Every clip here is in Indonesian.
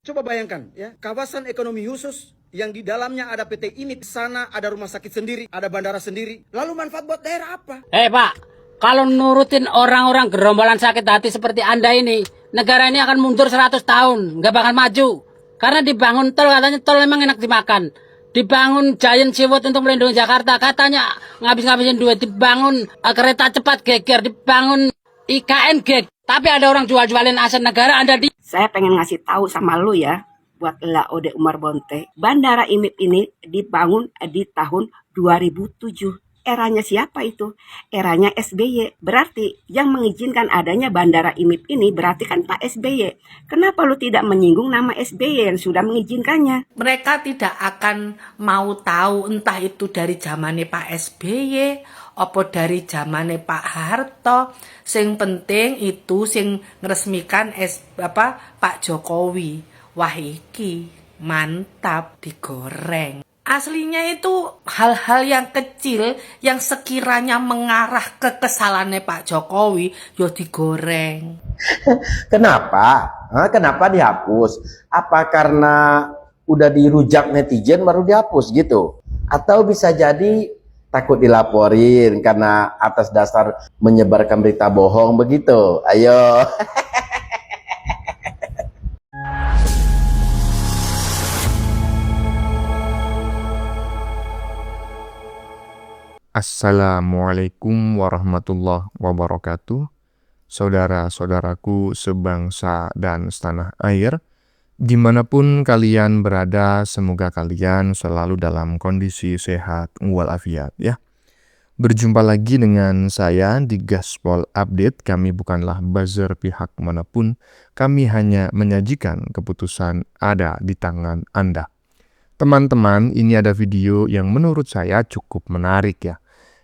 Coba bayangkan ya, kawasan ekonomi khusus yang di dalamnya ada PT IMIP, sana ada rumah sakit sendiri, ada bandara sendiri. Lalu manfaat buat daerah apa? Pak, kalau nurutin orang-orang gerombolan sakit hati seperti Anda ini, negara ini akan mundur 100 tahun, nggak bakal maju. Karena dibangun tol, katanya tol memang enak dimakan. Dibangun Giant Seaway untuk melindungi Jakarta, katanya ngabis-ngabisin duit. Dibangun kereta cepat geger, dibangun IKN geg. Tapi ada orang jual-jualin aset negara, Anda di... Saya pengen ngasih tahu sama lu ya, buat Laode Umar Bonte. Bandara IMIP ini dibangun di tahun 2007. Eranya siapa itu? Eranya SBY. Berarti yang mengizinkan adanya Bandara IMIP ini berarti kan Pak SBY. Kenapa lu tidak menyinggung nama SBY yang sudah mengizinkannya? Mereka tidak akan mau tahu entah itu dari zamannya Pak SBY apa dari zamannya Pak Harto. Sing penting itu sing ngresmikan Pak Jokowi. Wah iki mantap digoreng. Aslinya itu hal-hal yang kecil yang sekiranya mengarah ke kesalahannya Pak Jokowi yo digoreng. Kenapa? Kenapa dihapus? Apa karena udah dirujak netizen baru dihapus gitu? Atau bisa jadi takut dilaporin karena atas dasar menyebarkan berita bohong begitu? Ayo. Assalamualaikum warahmatullahi wabarakatuh. Saudara-saudaraku sebangsa dan setanah air, dimanapun kalian berada, semoga kalian selalu dalam kondisi sehat walafiat ya. Berjumpa lagi dengan saya di Gaspol Update. Kami bukanlah buzzer pihak manapun, kami hanya menyajikan keputusan ada di tangan Anda. Teman-teman, ini ada video yang menurut saya cukup menarik ya,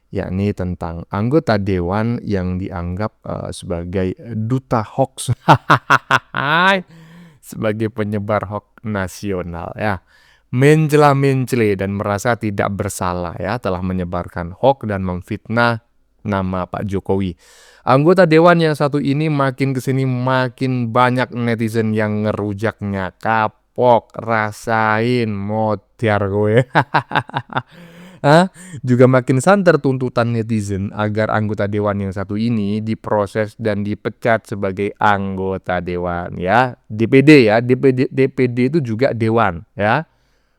yakni tentang anggota dewan yang dianggap sebagai duta hoax, sebagai penyebar hoax nasional ya, mencela-mencela dan merasa tidak bersalah ya, telah menyebarkan hoax dan memfitnah nama Pak Jokowi. Anggota dewan yang satu ini makin kesini makin banyak netizen yang ngerujaknya, kapok, rasain, motiar gue. Juga makin santer tuntutan netizen agar anggota dewan yang satu ini diproses dan dipecat sebagai anggota dewan ya. DPD ya, DPD itu juga dewan ya.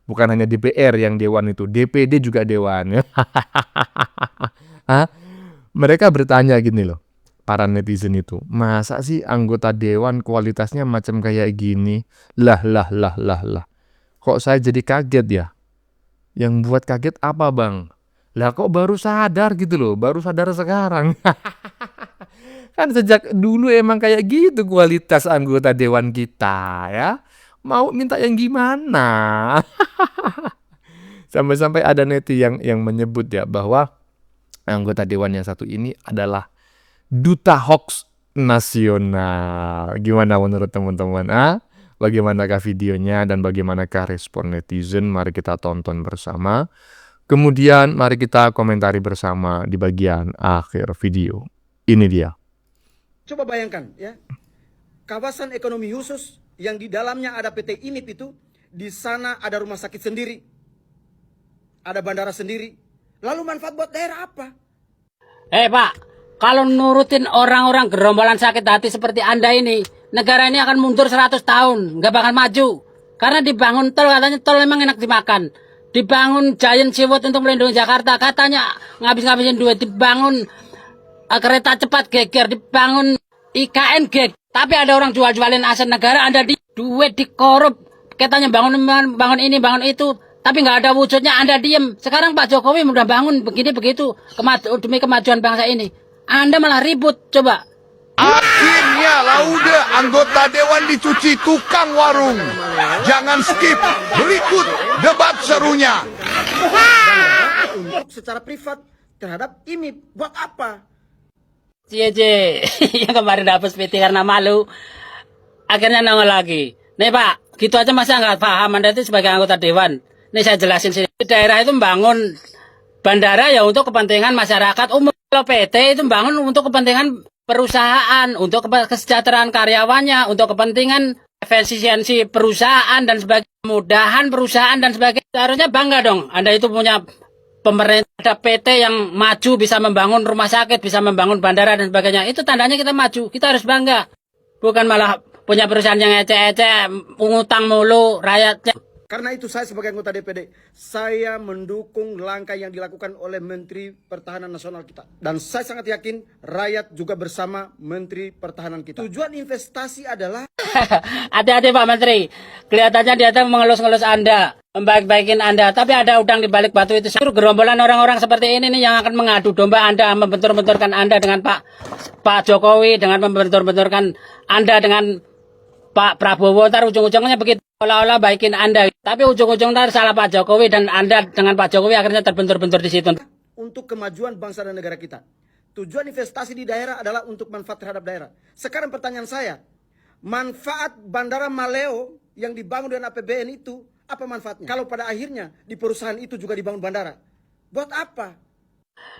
Bukan hanya DPR yang dewan itu, DPD juga dewan ya. Mereka bertanya gini loh, para netizen itu, masa sih anggota dewan kualitasnya macam kayak gini? Lah. Kok saya jadi kaget ya? Yang buat kaget apa bang? Lah kok baru sadar gitu loh, baru sadar sekarang. Kan sejak dulu emang kayak gitu kualitas anggota dewan kita ya. Mau minta yang gimana? Sampai-sampai ada netizen yang menyebut ya bahwa anggota dewan yang satu ini adalah duta hoax nasional. Gimana menurut teman-teman? Bagaimanakah videonya dan bagaimanakah respon netizen? Mari kita tonton bersama. Kemudian mari kita komentari bersama di bagian akhir video. Ini dia. Coba bayangkan ya, kawasan ekonomi khusus yang di dalamnya ada PT IMIP itu, di sana ada rumah sakit sendiri, ada bandara sendiri. Lalu manfaat buat daerah apa? Pak, kalau nurutin orang-orang gerombolan sakit hati seperti Anda ini, negara ini akan mundur 100 tahun, nggak bakal maju. Karena dibangun tol, katanya tol memang enak dimakan. Dibangun Giant Seaway untuk melindungi Jakarta, katanya ngabis-ngabisin duit. Dibangun kereta cepat geger, dibangun IKN geg. Tapi ada orang jual-jualin aset negara, Anda di duit dikorup. Katanya bangun ini, bangun itu. Tapi nggak ada wujudnya, Anda diem. Sekarang Pak Jokowi udah bangun begini-begitu demi kemajuan bangsa ini. Anda malah ribut, coba. Akhirnya Laude anggota dewan dicuci tukang warung. Jangan skip, berikut debat serunya. Untuk secara privat terhadap IMIP, buat apa? Cie, yang kemarin dapet PT karena malu, akhirnya nongol lagi. Nih Pak, gitu aja masa nggak paham Anda itu sebagai anggota dewan. Nih saya jelasin sini. Daerah itu membangun bandara ya untuk kepentingan masyarakat umum. Kalau PT itu membangun untuk kepentingan perusahaan, untuk kesejahteraan karyawannya, untuk kepentingan efisiensi perusahaan dan sebagainya, kemudahan perusahaan dan sebagainya. Seharusnya bangga dong Anda itu punya pemerintah, ada PT yang maju, bisa membangun rumah sakit, bisa membangun bandara dan sebagainya. Itu tandanya kita maju, kita harus bangga. Bukan malah punya perusahaan yang ecek-ecek, ngutang mulu, rakyatnya. Karena itu saya sebagai anggota DPD, saya mendukung langkah yang dilakukan oleh Menteri Pertahanan Nasional kita. Dan saya sangat yakin rakyat juga bersama Menteri Pertahanan kita. Tujuan investasi adalah... Hati-hati Pak Menteri, kelihatannya dia tuh mengelus-ngelus Anda, membaik-baikin Anda, tapi ada udang di balik batu itu. Gerombolan orang-orang seperti ini nih yang akan mengadu domba Anda, membentur-benturkan Anda dengan Pak Jokowi, dengan membentur-benturkan Anda dengan Pak Prabowo. Ntar ujung-ujungnya begitu, olah-olah baikin Anda, tapi ujung-ujung ntar salah Pak Jokowi dan Anda dengan Pak Jokowi akhirnya terbentur-bentur di situ. Untuk kemajuan bangsa dan negara kita. Tujuan investasi di daerah adalah untuk manfaat terhadap daerah. Sekarang pertanyaan saya, manfaat Bandara Maleo yang dibangun dengan APBN itu, apa manfaatnya? Kalau pada akhirnya di perusahaan itu juga dibangun bandara, buat apa?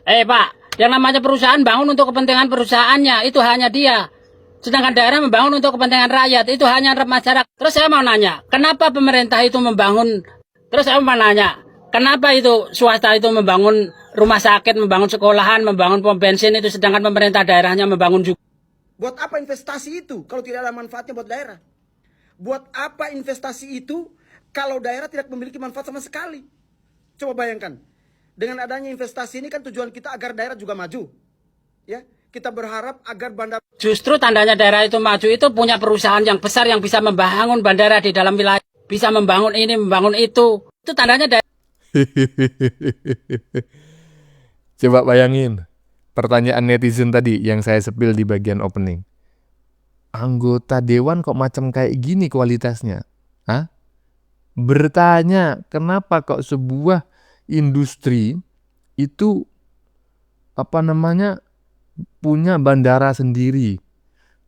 Pak, yang namanya perusahaan bangun untuk kepentingan perusahaannya, itu hanya dia. Sedangkan daerah membangun untuk kepentingan rakyat, itu hanya masyarakat. Terus saya mau nanya, kenapa pemerintah itu membangun? Terus saya mau nanya, kenapa itu swasta itu membangun rumah sakit, membangun sekolahan, membangun pom bensin itu, sedangkan pemerintah daerahnya membangun juga? Buat apa investasi itu kalau tidak ada manfaatnya buat daerah? Buat apa investasi itu kalau daerah tidak memiliki manfaat sama sekali? Coba bayangkan, dengan adanya investasi ini kan tujuan kita agar daerah juga maju. Ya, kita berharap agar bandara... Justru tandanya daerah itu maju itu punya perusahaan yang besar yang bisa membangun bandara di dalam wilayah, bisa membangun ini, membangun itu. Itu tandanya daerah. Coba bayangin pertanyaan netizen tadi yang saya sepil di bagian opening. Anggota dewan kok macam kayak gini kualitasnya? Hah? Bertanya, kenapa kok sebuah industri itu punya bandara sendiri,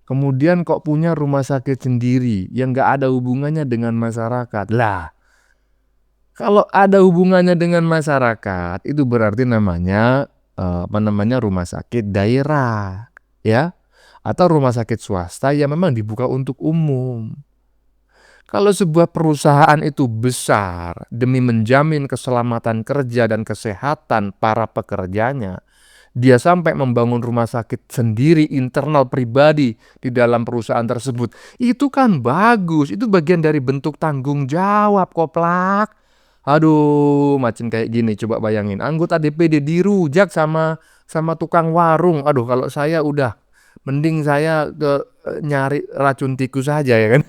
kemudian kok punya rumah sakit sendiri yang gak ada hubungannya dengan masyarakat. Lah, kalau ada hubungannya dengan masyarakat, itu berarti namanya rumah sakit daerah, ya, atau rumah sakit swasta yang memang dibuka untuk umum. Kalau sebuah perusahaan itu besar demi menjamin keselamatan kerja dan kesehatan para pekerjanya, dia sampai membangun rumah sakit sendiri internal pribadi di dalam perusahaan tersebut. Itu kan bagus, itu bagian dari bentuk tanggung jawab, koplak. Aduh, macam kayak gini, coba bayangin, anggota DPD dirujak sama tukang warung. Aduh, kalau saya udah mending saya nyari racun tikus saja ya kan.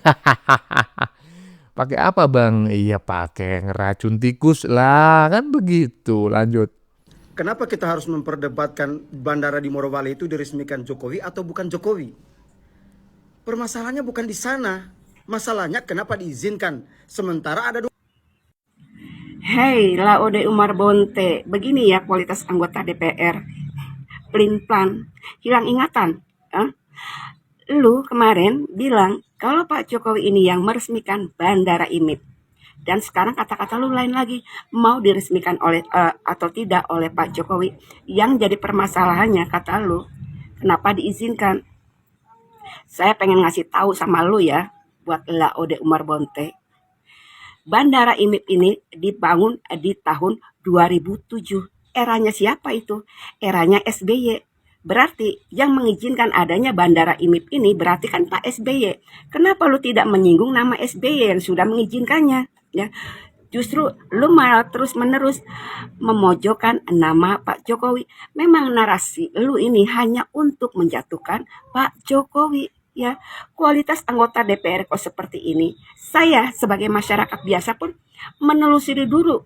Pakai apa bang? Iya pakai ngeracun tikus lah, kan begitu. Lanjut. Kenapa kita harus memperdebatkan bandara di Morowali itu diresmikan Jokowi atau bukan Jokowi? Permasalahannya bukan di sana. Masalahnya kenapa diizinkan sementara ada... Hei, Laode Umar Bonte, begini ya kualitas anggota DPR. Pelin-pelan, hilang ingatan. Lu kemarin bilang kalau Pak Jokowi ini yang meresmikan Bandara IMIP. Dan sekarang kata-kata lu lain lagi, mau diresmikan oleh atau tidak oleh Pak Jokowi. Yang jadi permasalahannya kata lu, kenapa diizinkan? Saya pengen ngasih tahu sama lu ya, buat Laode Umar Bonte. Bandara IMIP ini dibangun di tahun 2007. Eranya siapa itu? Eranya SBY. Berarti yang mengizinkan adanya Bandara IMIP ini berarti kan Pak SBY. Kenapa lu tidak menyinggung nama SBY yang sudah mengizinkannya? Ya, justru lu malah terus-menerus memojokkan nama Pak Jokowi. Memang narasi lu ini hanya untuk menjatuhkan Pak Jokowi. Ya, kualitas anggota DPR kok seperti ini. Saya sebagai masyarakat biasa pun menelusuri dulu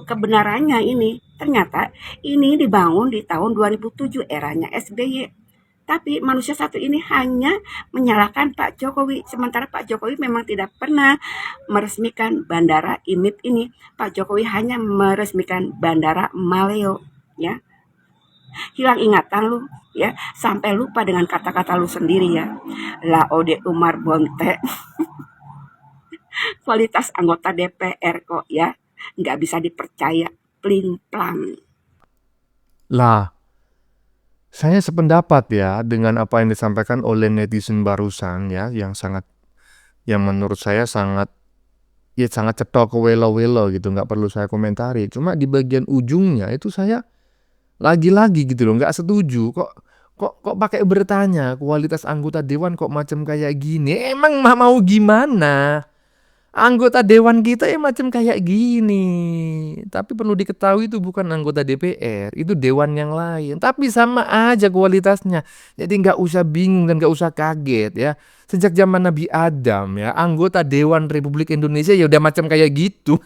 kebenarannya ini. Ternyata ini dibangun di tahun 2007 eranya SBY. Tapi manusia satu ini hanya menyalahkan Pak Jokowi. Sementara Pak Jokowi memang tidak pernah meresmikan Bandara IMIP ini. Pak Jokowi hanya meresmikan Bandara Maleo. Ya, hilang ingatan lu ya, sampai lupa dengan kata-kata lu sendiri ya. Laode Umar Bonte. Kualitas anggota DPR kok ya, nggak bisa dipercaya, pelin-pelan. Lah, saya sependapat ya dengan apa yang disampaikan oleh netizen barusan ya, yang sangat yang menurut saya sangat cetok ke welo-welo gitu, nggak perlu saya komentari. Cuma di bagian ujungnya itu saya lagi-lagi gitu loh, nggak setuju. Kok pakai bertanya kualitas anggota dewan kok macam kayak gini? Emang mau gimana? Anggota dewan kita ya macam kayak gini. Tapi perlu diketahui itu bukan anggota DPR, itu dewan yang lain. Tapi sama aja kualitasnya. Jadi nggak usah bingung dan nggak usah kaget ya. Sejak zaman Nabi Adam ya, anggota Dewan Republik Indonesia ya udah macam kayak gitu.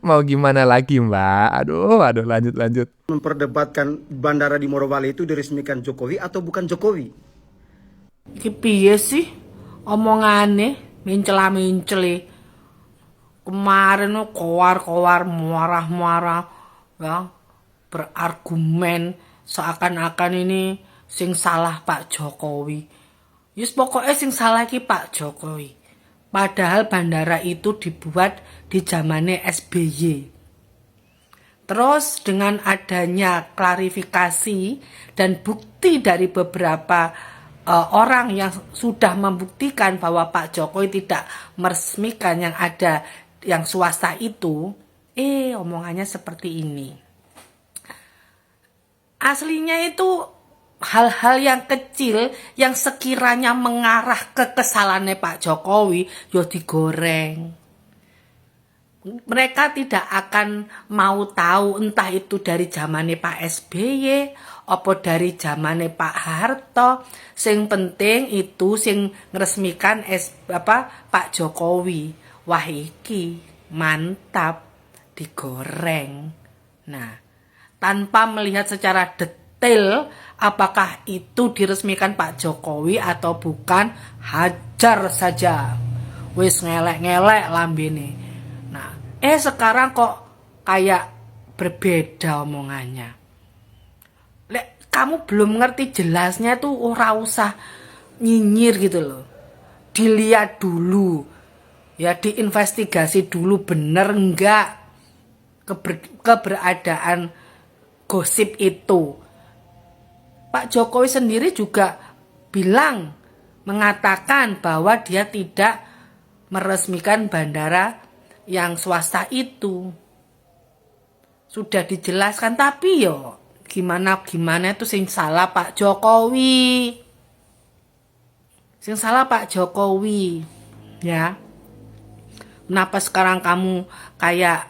Mau gimana lagi, Mbak? Aduh, lanjut. Memperdebatkan bandara di Morowali itu diresmikan Jokowi atau bukan Jokowi? Iki piye sih omongane mencela-mencele. Kemarin kowar-kowar muarah-muarah ya, berargumen seakan-akan ini sing salah Pak Jokowi. Yus pokoknya sing salah ki Pak Jokowi. Padahal bandara itu dibuat di zamannya SBY. Terus dengan adanya klarifikasi dan bukti dari beberapa orang yang sudah membuktikan bahwa Pak Jokowi tidak meresmikan yang ada yang swasta itu, omongannya seperti ini. Aslinya itu hal-hal yang kecil yang sekiranya mengarah ke kesalahannya Pak Jokowi, yo digoreng. Mereka tidak akan mau tahu entah itu dari zamannya Pak SBY, apa dari zamannya Pak Harto. Sing penting itu sing ngresmikan Pak Jokowi. Wah iki mantap digoreng. Nah, tanpa melihat secara detail apakah itu diresmikan Pak Jokowi atau bukan, hajar saja. Wis ngelek-ngelek lambene. Nah, sekarang kok kayak berbeda omongannya. Lek kamu belum ngerti jelasnya tuh ora usah nyinyir gitu loh. Dilihat dulu. Ya diinvestigasi dulu bener enggak keberadaan gosip itu. Pak Jokowi sendiri juga mengatakan bahwa dia tidak meresmikan bandara yang swasta itu. Sudah dijelaskan, tapi yo gimana itu sing salah Pak Jokowi. Sing salah Pak Jokowi. Ya. Kenapa sekarang kamu kayak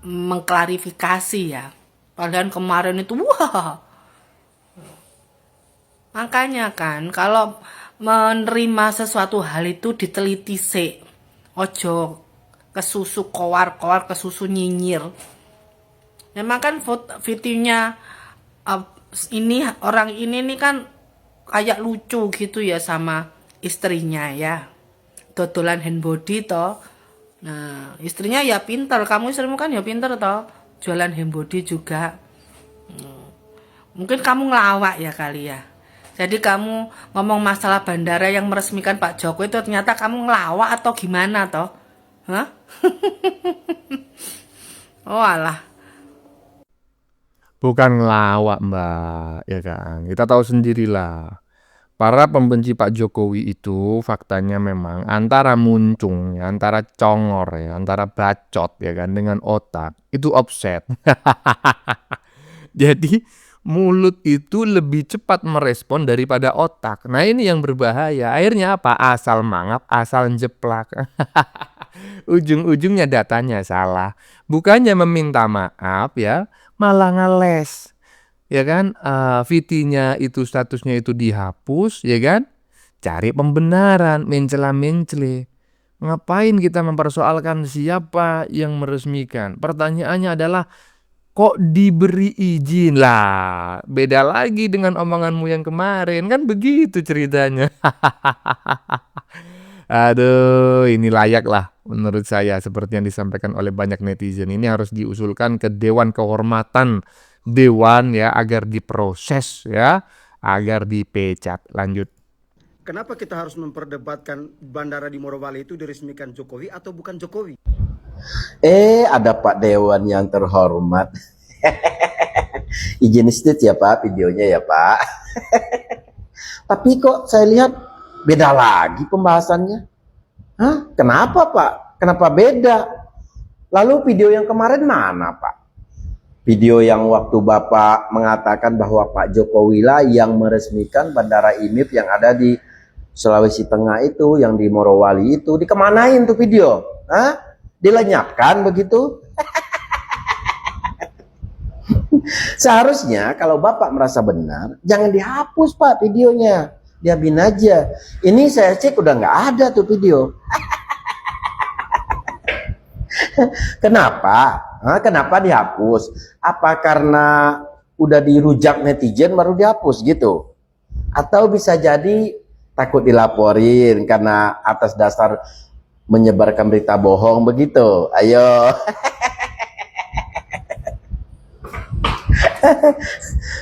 mengklarifikasi ya? Padahal kemarin itu makanya kan kalau menerima sesuatu hal itu diteliti sih. Ojo kesusu kowar-kowar, kesusu nyinyir. Memang kan videonya ini orang ini nih kan kayak lucu gitu ya sama istrinya ya. Dodolan handbody toh. Nah, istrinya ya pintar, kamu istrimu kan ya pintar toh. Jualan handbody juga. Mungkin kamu ngelawak ya kali ya. Jadi kamu ngomong masalah bandara yang meresmikan Pak Jokowi itu ternyata kamu ngelawak atau gimana toh? Hah? Oh alah. Bukan ngelawak, Mbak, ya kan. Kita tahu sendirilah. Para pembenci Pak Jokowi itu faktanya memang antara muncung, ya, antara congor, ya, antara bacot, ya kan, dengan otak itu offset. Jadi mulut itu lebih cepat merespon daripada otak. Nah ini yang berbahaya. Akhirnya apa? Asal mangap, asal jeplak. Ujung-ujungnya datanya salah. Bukannya meminta maaf ya, malah ngeles. Ya kan, VT-nya itu statusnya itu dihapus, ya kan? Cari pembenaran, mencela-mencele. Ngapain kita mempersoalkan siapa yang meresmikan? Pertanyaannya adalah kok diberi izin lah? Beda lagi dengan omonganmu yang kemarin, kan begitu ceritanya. Aduh, ini layak lah menurut saya seperti yang disampaikan oleh banyak netizen. Ini harus diusulkan ke Dewan Kehormatan Dewan ya agar diproses ya, agar dipecat. Lanjut. Kenapa kita harus memperdebatkan bandara di Morowali itu diresmikan Jokowi atau bukan Jokowi? Ada Pak Dewan yang terhormat. Izin state ya Pak videonya ya Pak. Tapi kok saya lihat beda lagi pembahasannya. Hah? Kenapa Pak? Kenapa beda? Lalu video yang kemarin mana Pak? Video yang waktu Bapak mengatakan bahwa Pak Jokowi lah yang meresmikan Bandara IMIP yang ada di Sulawesi Tengah itu, yang di Morowali itu, dikemanain tuh video? Hah? Dilenyapkan begitu? Seharusnya kalau Bapak merasa benar, jangan dihapus Pak videonya, diamin aja. Ini saya cek udah nggak ada tuh video. Kenapa? Hah? Kenapa dihapus? Apa karena udah dirujak netizen baru dihapus gitu? Atau bisa jadi takut dilaporin karena atas dasar menyebarkan berita bohong begitu? Ayo.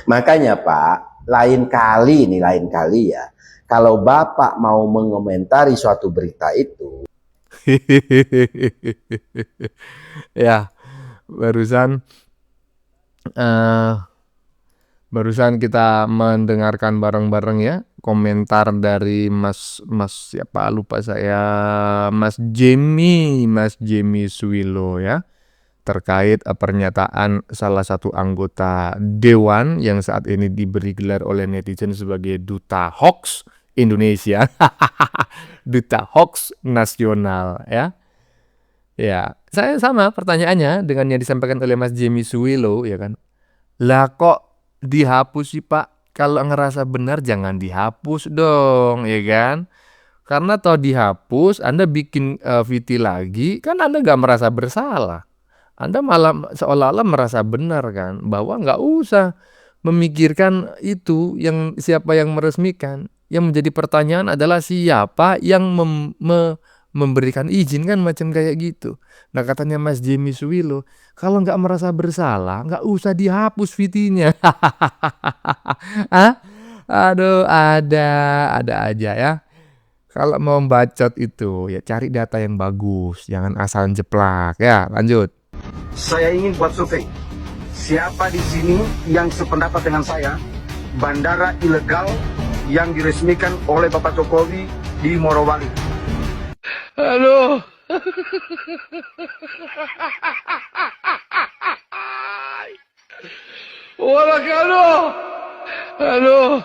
Makanya Pak, lain kali ya, kalau Bapak mau mengomentari suatu berita itu, Ya, barusan kita mendengarkan bareng-bareng ya komentar dari Mas siapa lupa saya, Mas Jimmy Suwilo ya, terkait pernyataan salah satu anggota dewan yang saat ini diberi gelar oleh netizen sebagai duta hoax Indonesia. Duta hoax nasional ya. Ya, saya sama pertanyaannya dengan yang disampaikan oleh Mas Jimmy Suwilo ya kan. Lah kok dihapus sih Pak? Kalau ngerasa benar jangan dihapus dong, ya kan? Karena toh dihapus, Anda bikin VT lagi, kan Anda nggak merasa bersalah. Anda malah seolah-olah merasa benar kan, bahwa nggak usah memikirkan itu yang siapa yang meresmikan. Yang menjadi pertanyaan adalah siapa yang memberikan izin kan macam kayak gitu. Nah katanya Mas Jimmy Suwilo, kalau nggak merasa bersalah, nggak usah dihapus VT-nya. Hah? Aduh, ada aja ya. Kalau mau bacot itu ya cari data yang bagus, jangan asal jeplak ya. Lanjut. Saya ingin buat survei. Siapa di sini yang sependapat dengan saya, bandara ilegal yang diresmikan oleh Bapak Jokowi di Morowali? Aduh. Walah aduh. Aduh.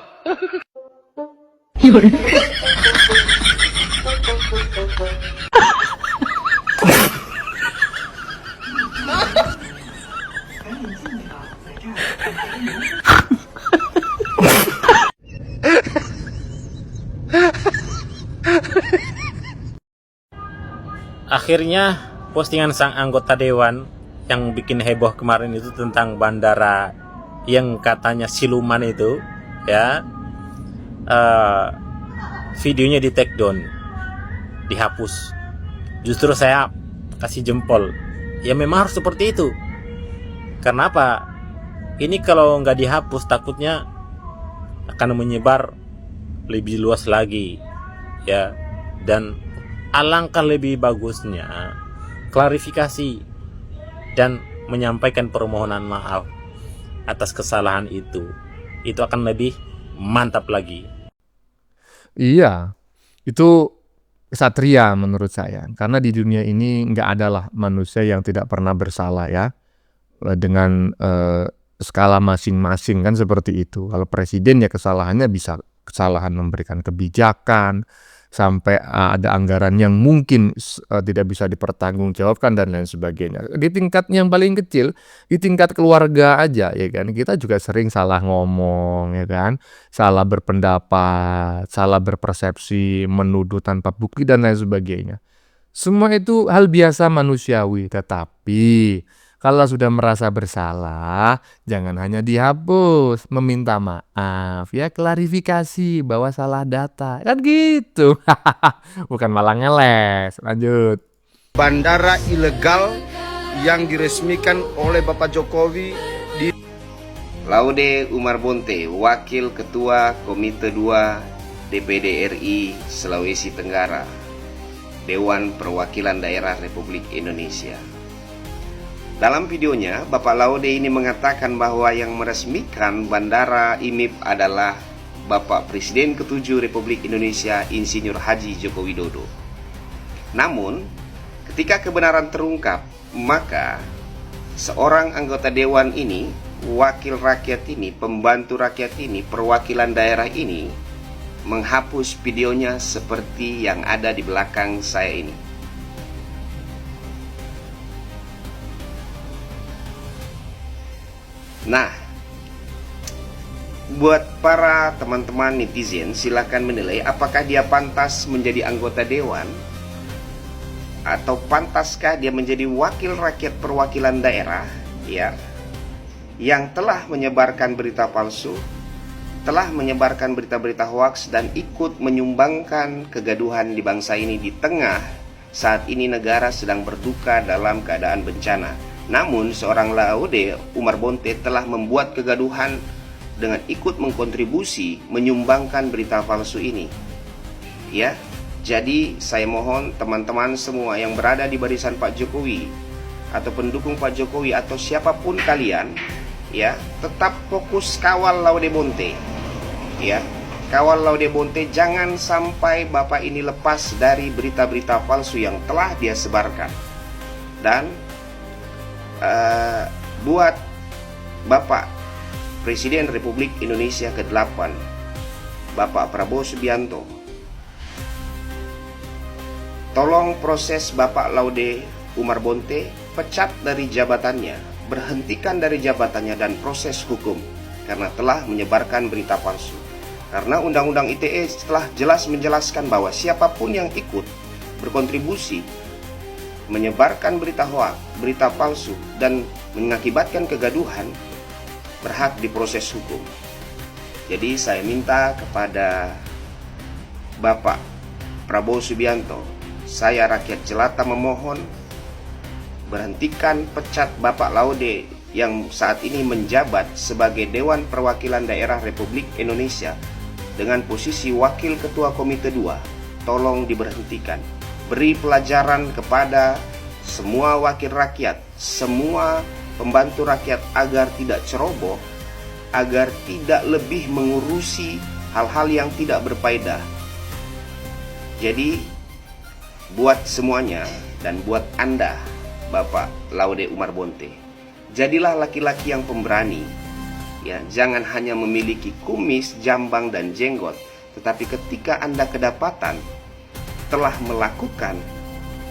Akhirnya postingan sang anggota dewan yang bikin heboh kemarin itu tentang bandara yang katanya siluman itu ya, videonya di take down, dihapus. Justru saya kasih jempol, ya memang harus seperti itu. Karena apa? Ini kalau nggak dihapus takutnya akan menyebar lebih luas lagi ya, dan alangkah lebih bagusnya klarifikasi dan menyampaikan permohonan maaf atas kesalahan itu akan lebih mantap lagi. Iya, itu kesatria menurut saya. Karena di dunia ini nggak adalah manusia yang tidak pernah bersalah ya. Dengan skala masing-masing kan seperti itu. Kalau presiden ya kesalahannya bisa kesalahan memberikan kebijakan, sampai ada anggaran yang mungkin tidak bisa dipertanggungjawabkan dan lain sebagainya. Di tingkat yang paling kecil, di tingkat keluarga aja ya kan, kita juga sering salah ngomong ya kan, salah berpendapat, salah berpersepsi, menuduh tanpa bukti dan lain sebagainya. Semua itu hal biasa manusiawi, tetapi kalau sudah merasa bersalah, jangan hanya dihapus, meminta maaf, ya klarifikasi bahwa salah data, kan gitu. Bukan malah ngeles. Lanjut. Bandara ilegal yang diresmikan oleh Bapak Jokowi di Laude Umar Bonte, Wakil Ketua Komite 2 DPD RI Sulawesi Tenggara, Dewan Perwakilan Daerah Republik Indonesia. Dalam videonya, Bapak Laude ini mengatakan bahwa yang meresmikan Bandara IMIP adalah Bapak Presiden ke-7 Republik Indonesia Insinyur Haji Joko Widodo. Namun, ketika kebenaran terungkap, maka seorang anggota dewan ini, wakil rakyat ini, pembantu rakyat ini, perwakilan daerah ini menghapus videonya seperti yang ada di belakang saya ini. Nah, buat para teman-teman netizen, silakan menilai apakah dia pantas menjadi anggota dewan atau pantaskah dia menjadi wakil rakyat perwakilan daerah, ya, yang telah menyebarkan berita palsu, telah menyebarkan berita-berita hoaks dan ikut menyumbangkan kegaduhan di bangsa ini di tengah saat ini negara sedang berduka dalam keadaan bencana. Namun seorang Laude Umar Bonte telah membuat kegaduhan dengan ikut mengkontribusi menyumbangkan berita palsu ini. Ya, jadi saya mohon teman-teman semua yang berada di barisan Pak Jokowi atau pendukung Pak Jokowi atau siapapun kalian, ya, tetap fokus kawal Laude Bonte. Ya, kawal Laude Bonte, jangan sampai Bapak ini lepas dari berita-berita palsu yang telah dia sebarkan. Dan buat Bapak Presiden Republik Indonesia ke-8 Bapak Prabowo Subianto, tolong proses Bapak Laude Umar Bonte, pecat dari jabatannya, berhentikan dari jabatannya dan proses hukum karena telah menyebarkan berita palsu. Karena Undang-Undang ITE telah jelas menjelaskan bahwa siapapun yang ikut berkontribusi menyebarkan berita hoaks, berita palsu, dan mengakibatkan kegaduhan berhak diproses hukum. Jadi saya minta kepada Bapak Prabowo Subianto, saya rakyat jelata memohon, berhentikan, pecat Bapak Laude yang saat ini menjabat sebagai Dewan Perwakilan Daerah Republik Indonesia dengan posisi Wakil Ketua Komite 2. Tolong diberhentikan. Beri pelajaran kepada semua wakil rakyat, semua pembantu rakyat agar tidak ceroboh, agar tidak lebih mengurusi hal-hal yang tidak berfaedah. Jadi, buat semuanya dan buat Anda, Bapak Laude Umar Bonte, jadilah laki-laki yang pemberani. Ya, jangan hanya memiliki kumis, jambang, dan jenggot, tetapi ketika Anda kedapatan telah melakukan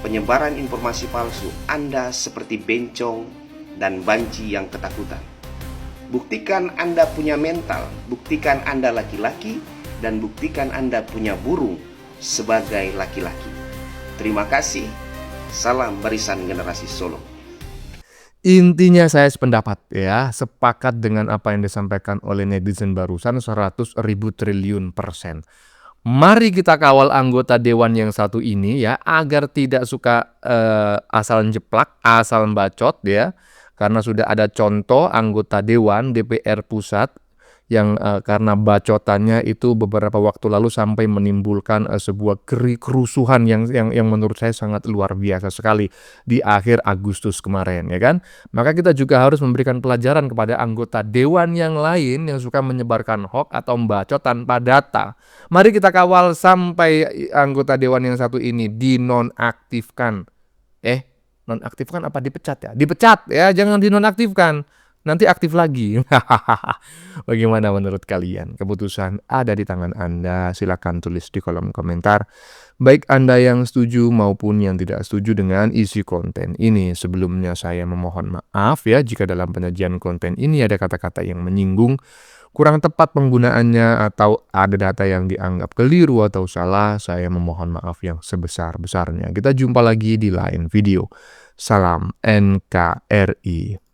penyebaran informasi palsu, Anda seperti bencong dan banci yang ketakutan. Buktikan Anda punya mental, buktikan Anda laki-laki, dan buktikan Anda punya burung sebagai laki-laki. Terima kasih. Salam Barisan Generasi Solo. Intinya saya sependapat ya, sepakat dengan apa yang disampaikan oleh netizen barusan 100.000 triliun %. Mari kita kawal anggota dewan yang satu ini ya, agar tidak suka asal jeplak, asal bacot ya. Karena sudah ada contoh anggota dewan DPR pusat yang karena bacotannya itu beberapa waktu lalu sampai menimbulkan sebuah kerusuhan yang menurut saya sangat luar biasa sekali di akhir Agustus kemarin, ya kan? Maka kita juga harus memberikan pelajaran kepada anggota dewan yang lain yang suka menyebarkan hoax atau membacot tanpa data. Mari kita kawal sampai anggota dewan yang satu ini dinonaktifkan. Nonaktifkan apa dipecat ya? Dipecat ya, jangan dinonaktifkan. Nanti aktif lagi. Bagaimana menurut kalian? Keputusan ada di tangan Anda. Silakan tulis di kolom komentar. Baik Anda yang setuju maupun yang tidak setuju dengan isi konten ini. Sebelumnya saya memohon maaf ya jika dalam penyajian konten ini ada kata-kata yang menyinggung, kurang tepat penggunaannya, atau ada data yang dianggap keliru atau salah. Saya memohon maaf yang sebesar-besarnya. Kita jumpa lagi di lain video. Salam NKRI.